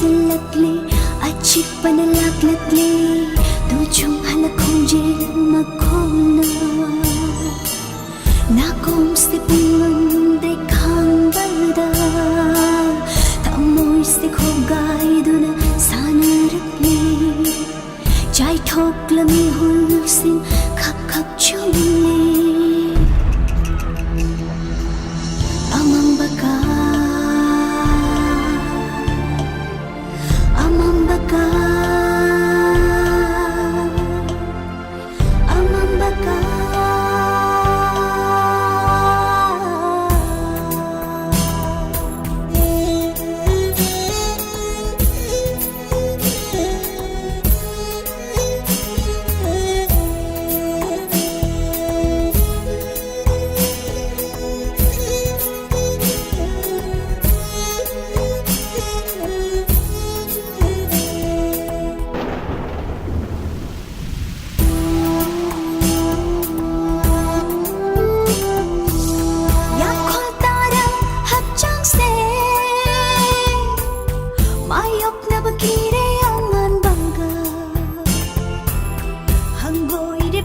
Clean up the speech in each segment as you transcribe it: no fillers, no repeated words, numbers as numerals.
salakle achik panalaklatle tujhong halakhonje makhona nakom se pungam dekhang balda thamoy se khogai duna sanaratle chai thoklami hulsin khak khak chumle amambaka amambaka amambaka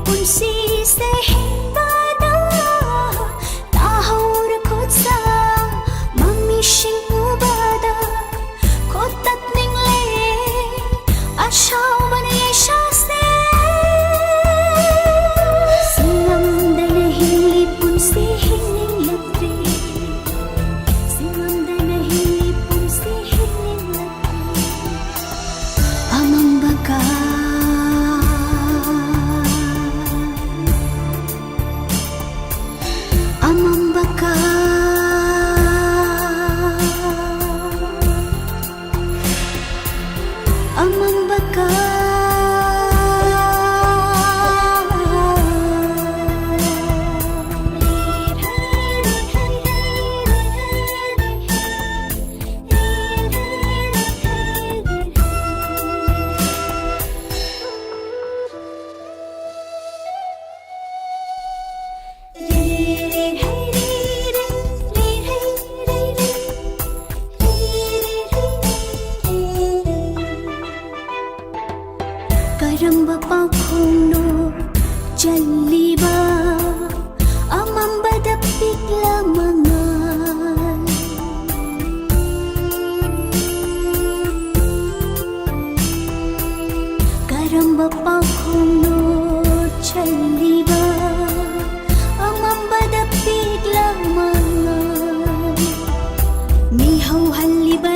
punsi se hingada tahor khotsa mami shing ubada khotat ningle ashawan yesha se singam dana hili punsi hinging latre singam dana hili punsi hinging latre amambaka amambaka amambaka karamba pakhongno jalliba amambada pikla mangal karamba pakhongno jalliba amambada pikla mangal mihau halliba